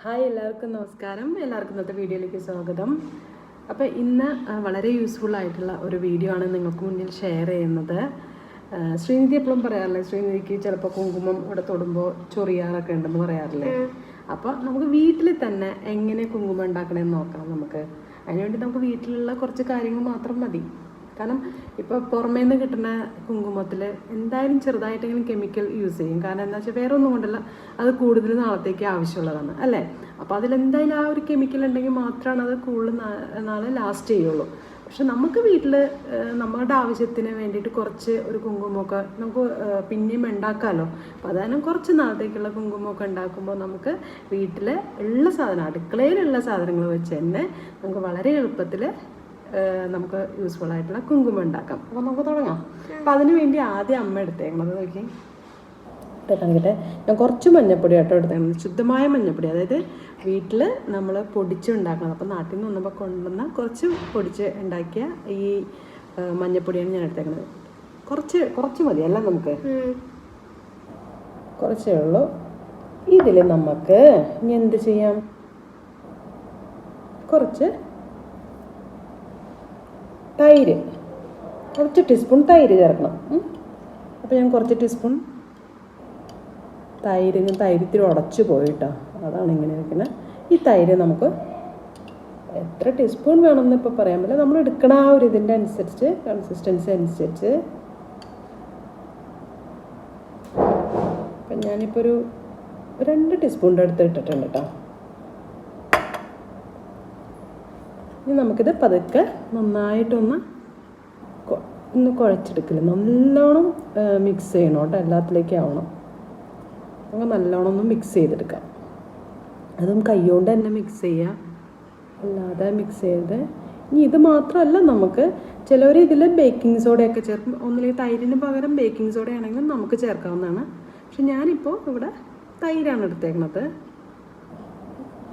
Hi, എല്ലാവർക്കും നമസ്കാരം. എല്ലാവർക്കും ഇന്നത്തെ വീഡിയോയിലേക്ക് സ്വാഗതം. അപ്പോൾ ഇന്ന് വളരെ യൂസ്ഫുൾ ആയിട്ടുള്ള ഒരു വീഡിയോ ആണ് നിങ്ങൾക്ക് മുന്നിൽ ഷെയർ ചെയ്യുന്നത്. ശ്രീനിധി എപ്പോഴും പറയാറില്ലേ, ശ്രീനിധിക്ക് ചിലപ്പോൾ കുങ്കുമം ഇവിടെ തൊടുമ്പോൾ ചൊറിയാറൊക്കെ ഉണ്ടെന്ന് പറയാറില്ലേ. അപ്പോൾ നമുക്ക് വീട്ടിൽ തന്നെ എങ്ങനെ കുങ്കുമം ഉണ്ടാക്കണമെന്ന് നോക്കാം. അതിനുവേണ്ടി നമുക്ക് വീട്ടിലുള്ള കുറച്ച് കാര്യങ്ങൾ മാത്രം മതി. കാരണം ഇപ്പോൾ പുറമേ നിന്ന് കിട്ടുന്ന കുങ്കുമത്തിൽ എന്തായാലും ചെറുതായിട്ടെങ്കിലും കെമിക്കൽ യൂസ് ചെയ്യും. കാരണം എന്താ വെച്ചാൽ വേറെ ഒന്നും കൊണ്ടല്ല, അത് കൂടുതൽ നാളത്തേക്ക് ആവശ്യമുള്ളതാണ് അല്ലേ. അപ്പോൾ അതിലെന്തായാലും ആ ഒരു കെമിക്കൽ ഉണ്ടെങ്കിൽ മാത്രമാണ് അത് കൂടുതൽ നാൾ ലാസ്റ്റ് ചെയ്യുള്ളൂ. പക്ഷെ നമുക്ക് വീട്ടിൽ നമ്മുടെ ആവശ്യത്തിന് വേണ്ടിയിട്ട് കുറച്ച് ഒരു കുങ്കുമമൊക്കെ നമുക്ക് പിന്നെയും ഉണ്ടാക്കാമല്ലോ. അപ്പോൾ അതായത് കുറച്ച് നാളത്തേക്കുള്ള കുങ്കുമമൊക്കെ ഉണ്ടാക്കുമ്പോൾ നമുക്ക് വീട്ടിൽ ഉള്ള സാധനം, അടുക്കളയിലുള്ള സാധനങ്ങൾ വെച്ച് തന്നെ നമുക്ക് വളരെ എളുപ്പത്തിൽ നമുക്ക് യൂസ്ഫുൾ ആയിട്ടുള്ള കുങ്കുമം ഉണ്ടാക്കാം. അപ്പോൾ നമുക്ക് തുടങ്ങാം. അപ്പോൾ അതിന് വേണ്ടി ആദ്യം അമ്മ എടുത്തേക്കണത് നോക്കി കാണിക്കട്ടെ. ഞാൻ കുറച്ച് മഞ്ഞപ്പൊടി ആട്ടോ എടുത്തേക്കണം, ശുദ്ധമായ മഞ്ഞപ്പൊടി, അതായത് വീട്ടിൽ നമ്മൾ പൊടിച്ചുണ്ടാക്കണം. അപ്പോൾ നാട്ടിൽ നിന്ന് വന്നപ്പോൾ കൊണ്ടുവന്ന കുറച്ച് പൊടിച്ച് ഉണ്ടാക്കിയ ഈ മഞ്ഞപ്പൊടിയാണ് ഞാൻ എടുത്തേക്കുന്നത്. കുറച്ച് മതി, അല്ല നമുക്ക് കുറച്ചേ ഉള്ളൂ. ഇതിൽ നമുക്ക് ഇനി എന്ത് ചെയ്യാം, കുറച്ച് തൈര്, കുറച്ച് ടീസ്പൂൺ തൈര് ചേർക്കണം. അപ്പോൾ ഞാൻ കുറച്ച് ടീസ്പൂൺ തൈര് ഇത്തിരി ഉടച്ച് പോയിട്ടോ, അതാണ് ഇങ്ങനെ വെക്കുന്നത്. ഈ തൈര് നമുക്ക് എത്ര ടീസ്പൂൺ വേണമെന്ന് ഇപ്പോൾ പറയാൻ പറ്റില്ല, നമ്മൾ എടുക്കണ ആ ഒരു ഇതിൻ്റെ അനുസരിച്ച്, കൺസിസ്റ്റൻസി അനുസരിച്ച്. അപ്പം ഞാനിപ്പോൾ ഒരു 2 ടീസ്പൂണിൻ്റെ അടുത്ത് ഇട്ടിട്ടുണ്ട് കേട്ടോ. ഇനി നമുക്കിത് പതുക്കെ നന്നായിട്ടൊന്ന് കുഴച്ചെടുക്കില്ല, നല്ലോണം മിക്സ് ചെയ്യണം കേട്ടോ, എല്ലാത്തിലേക്കും ആവണം. നമുക്ക് നല്ലോണം ഒന്ന് മിക്സ് ചെയ്തെടുക്കാം. അതും കൈകൊണ്ട് തന്നെ മിക്സ് ചെയ്യുക, അല്ലാതെ മിക്സ് ചെയ്ത്. ഇനി ഇത് മാത്രമല്ല, നമുക്ക് ചിലവർ ഇതിൽ ബേക്കിംഗ് സോഡയൊക്കെ ചേർക്കും. ഒന്നിലേക്ക് തൈരിന് പകരം ബേക്കിംഗ് സോഡ ആണെങ്കിലും നമുക്ക് ചേർക്കാവുന്നതാണ്. പക്ഷെ ഞാനിപ്പോൾ ഇവിടെ തൈരാണ് എടുത്തേക്കണത്.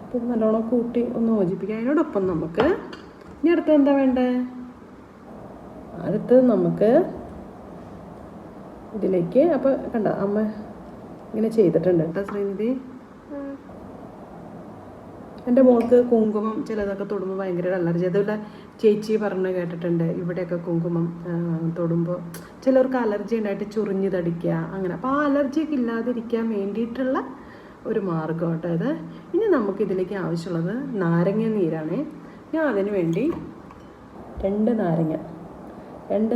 അപ്പോൾ നല്ലോണം കൂട്ടി ഒന്ന് യോജിപ്പിക്കുക. അതിനോടൊപ്പം നമുക്ക് ഇനി അടുത്ത് എന്താ വേണ്ടത്, അടുത്തത് നമുക്ക് ഇതിലേക്ക്, അപ്പോൾ കണ്ട അമ്മ ഇങ്ങനെ ചെയ്തിട്ടുണ്ട് കേട്ടോ ശ്രീനിധി. എൻ്റെ മോൾക്ക് കുങ്കുമം ചിലതൊക്കെ തൊടുമ്പോൾ ഭയങ്കര അലർജി. അതുപോലെ ചേച്ചി പറഞ്ഞ് കേട്ടിട്ടുണ്ട്, ഇവിടെയൊക്കെ കുങ്കുമം തൊടുമ്പോൾ ചിലർക്ക് അലർജി ഉണ്ടായിട്ട് ചൊറിഞ്ഞ് തടിക്കുക അങ്ങനെ. അപ്പോൾ ആ അലർജിയൊക്കെ ഇല്ലാതിരിക്കാൻ വേണ്ടിയിട്ടുള്ള ഒരു മാർഗ്ഗം കേട്ടോ ഇത്. ഇനി നമുക്കിതിലേക്ക് ആവശ്യമുള്ളത് നാരങ്ങ നീരാണ്. ഞാൻ അതിന് വേണ്ടി 2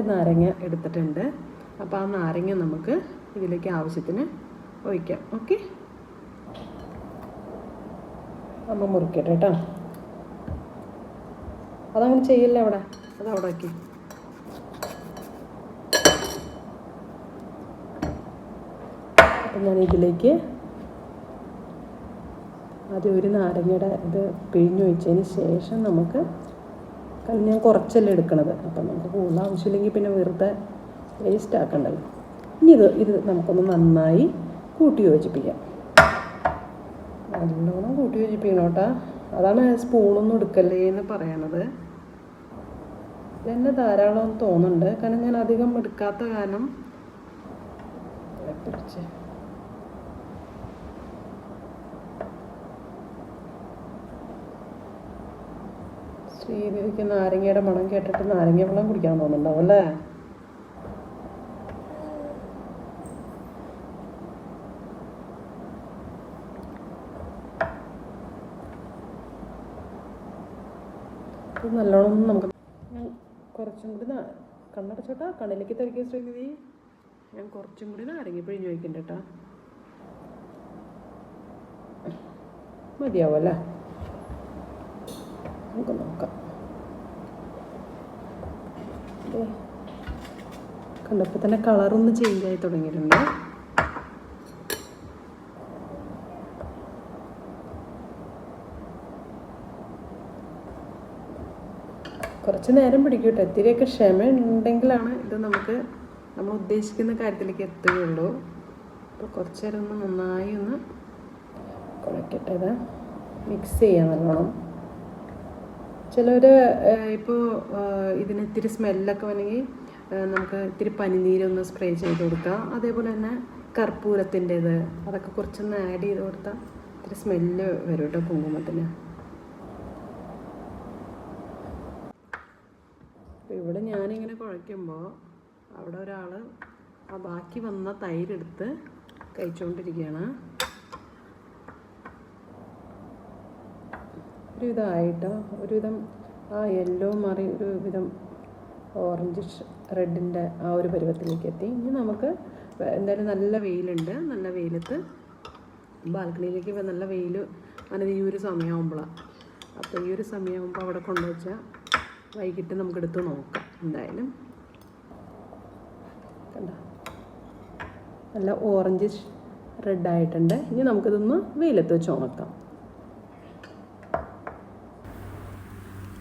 നാരങ്ങ എടുത്തിട്ടുണ്ട്. അപ്പോൾ ആ നാരങ്ങ നമുക്ക് ഇതിലേക്ക് ആവശ്യത്തിന് ഒഴിക്കാം. ഓക്കെ, അമ്മ മുറിക്കട്ടെ കേട്ടോ. അതങ്ങനെ ചെയ്യില്ല, അതവിടെ ആക്കി. അപ്പം ഞാൻ ഇതിലേക്ക് ആദ്യം ഒരു നാരങ്ങയുടെ ഇത് പിഴിഞ്ഞൊഴിച്ചതിന് ശേഷം നമുക്ക്, ഞാൻ കുറച്ചല്ലേ എടുക്കണത്, അപ്പം നമുക്ക് കൂടുതൽ ആവശ്യമില്ലെങ്കിൽ പിന്നെ വെറുതെ വേസ്റ്റ് ആക്കണ്ടല്ലോ. ഇനി ഇത് നമുക്കൊന്ന് നന്നായി കൂട്ടി യോജിപ്പിക്കാം. നല്ലോണം കൂട്ടി യോജിപ്പിക്കണം കേട്ടോ. അതാണ് സ്പൂണൊന്നും എടുക്കല്ലേ എന്ന് പറയണത്. ഇതെന്നെ ധാരാളം തോന്നുന്നുണ്ട്, കാരണം ഞാൻ അധികം എടുക്കാത്ത കാരണം. പിടിച്ച് ശ്രീദേവിക്ക് നാരങ്ങയുടെ മണം കേട്ടിട്ട് നാരങ്ങ വെള്ളം കുടിക്കാൻ തോന്നുന്നുണ്ടാവും അല്ലേ. ഇത് നല്ലോണം നമുക്ക്, ഞാൻ കുറച്ചും കൂടി കണ്ണടച്ചോട്ടാ, കണ്ണിലേക്ക് തെറിക്കുക ശ്രീനിധി. ഞാൻ കുറച്ചും കൂടി നാരങ്ങ പിഴിഞ്ഞ് വയ്ക്കണ്ട കേട്ടോ. മതിയാവും അല്ലേ, നമുക്ക് നോക്കാം. കണ്ടപ്പോൾ തന്നെ കളറൊന്ന് ചേഞ്ച് ആയി തുടങ്ങിയിട്ടുണ്ട്. കുറച്ച് നേരം പിടിക്കും കേട്ടോ. ഇത്തിരിയൊക്കെ ക്ഷമ ഉണ്ടെങ്കിലാണ് ഇത് നമ്മൾ ഉദ്ദേശിക്കുന്ന കാര്യത്തിലേക്ക് എത്തുകയുള്ളൂ. അപ്പോൾ കുറച്ച് നേരം നന്നായി ഒന്ന് കുഴക്കട്ടെ. ഇത് മിക്സ് ചെയ്യാൻ നല്ലോണം. ചിലർ ഇപ്പോൾ ഇതിന് ഇത്തിരി സ്മെല്ലൊക്കെ വേണമെങ്കിൽ നമുക്ക് ഇത്തിരി പനിനീരൊന്ന് സ്പ്രേ ചെയ്ത് കൊടുക്കാം. അതേപോലെ തന്നെ കർപ്പൂരത്തിൻ്റേത്, അതൊക്കെ കുറച്ചൊന്ന് ആഡ് ചെയ്ത് കൊടുത്താൽ ഒരു സ്മെല്ല് വരും കേട്ടോ കുങ്കുമത്തിന്. അപ്പോൾ ഇവിടെ ഞാനിങ്ങനെ കുഴയ്ക്കുമ്പോൾ അവിടെ ഒരാൾ ആ ബാക്കി വന്ന തൈരെടുത്ത് കഴിച്ചുകൊണ്ടിരിക്കുകയാണ്. ഒരുവിധമായിട്ടോ, ഒരുവിധം ആ യെല്ലോ മാറി ഒരു വിധം ഓറഞ്ച് റെഡിൻ്റെ ആ ഒരു പരുവത്തിലേക്ക് എത്തി. ഇനി നമുക്ക് എന്തായാലും നല്ല വെയിലുണ്ട്, നല്ല വെയിലത്ത് ബാൽക്കണിയിലേക്ക് നല്ല വെയിൽ അങ്ങനെ ഈ ഒരു സമയമാകുമ്പോഴാണ്. അപ്പോൾ ഈ ഒരു സമയമാകുമ്പോൾ അവിടെ കൊണ്ടുവച്ചാൽ വൈകിട്ട് നമുക്കെടുത്ത് നോക്കാം. എന്തായാലും കണ്ടോ നല്ല ഓറഞ്ച് റെഡായിട്ടുണ്ട്. ഇനി നമുക്കിതൊന്ന് വെയിലത്ത് വെച്ച് ഉണക്കാം.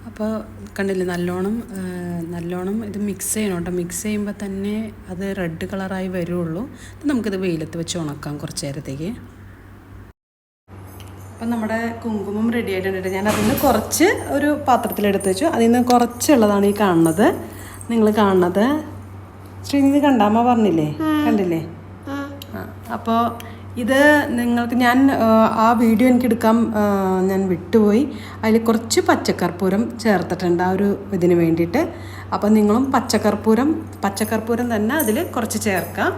അപ്പോൾ കണ്ടില്ലേ, നല്ലോണം ഇത് മിക്സ് ചെയ്യണം കേട്ടോ. മിക്സ് ചെയ്യുമ്പോൾ തന്നെ അത് റെഡ് കളറായി വരുള്ളൂ. നമുക്കിത് വെയിലത്ത് വെച്ച് ഉണക്കാം കുറച്ച് നേരത്തേക്ക്. അപ്പം നമ്മുടെ കുങ്കുമം റെഡി ആയിട്ടുണ്ട്. ഞാൻ അതിൽ നിന്ന് കുറച്ച് ഒരു പാത്രത്തിലെടുത്ത് വെച്ചു. അതിൽ നിന്ന് കുറച്ചുള്ളതാണ് ഈ കാണുന്നത്, നിങ്ങൾ കാണുന്നത്. ശ്രീനിധി കണ്ടാമ്മ പറഞ്ഞില്ലേ, കണ്ടില്ലേ? അപ്പോൾ ഇത് നിങ്ങൾക്ക് ആ വീഡിയോ എനിക്ക് എടുക്കാൻ ഞാൻ വിട്ടുപോയി. അതിൽ കുറച്ച് പച്ചക്കർപ്പൂരം ചേർത്തിട്ടുണ്ട് ആ ഒരു ഇതിന് വേണ്ടിയിട്ട്. അപ്പോൾ നിങ്ങളും പച്ചക്കർപ്പൂരം തന്നെ അതിൽ കുറച്ച് ചേർക്കാം.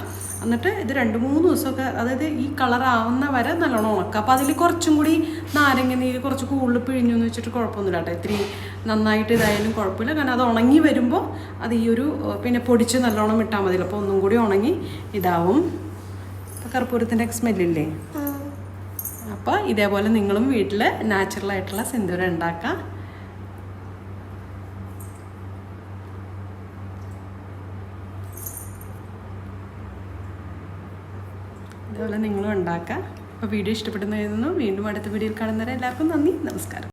എന്നിട്ട് ഇത് 2-3 ദിവസമൊക്കെ, അതായത് ഈ കളറാവുന്ന വരെ നല്ലോണം ഉണക്കുക. അപ്പോൾ അതിൽ കുറച്ചും കൂടി നാരങ്ങ നീര് കുറച്ച് കൂടുതൽ പിഴിഞ്ഞു എന്ന് വെച്ചിട്ട് കുഴപ്പമൊന്നുമില്ല കേട്ടോ. ഇത്തിരി നന്നായിട്ട് ഇതായാലും കുഴപ്പമില്ല. കാരണം അത് ഉണങ്ങി വരുമ്പോൾ അത് ഈ ഒരു പിന്നെ പൊടിച്ച് നല്ലോണം ഇട്ടാൽ മതിയല്ലോ. അപ്പോൾ ഒന്നും കൂടി ഉണങ്ങി ഇതാവും. അപ്പോൾ കർപ്പൂരത്തിൻ്റെ സ്മെല്ലില്ലേ. അപ്പോൾ ഇതേപോലെ നിങ്ങളും വീട്ടിൽ നാച്ചുറലായിട്ടുള്ള സിന്ദൂരം ഉണ്ടാക്കാം. ഇതുപോലെ നിങ്ങളും ഉണ്ടാക്കാം. അപ്പോൾ വീഡിയോ ഇഷ്ടപ്പെടുന്നതായിരുന്നു. വീണ്ടും അടുത്ത വീഡിയോയിൽ കാണുന്നവരെ എല്ലാവർക്കും നന്ദി, നമസ്കാരം.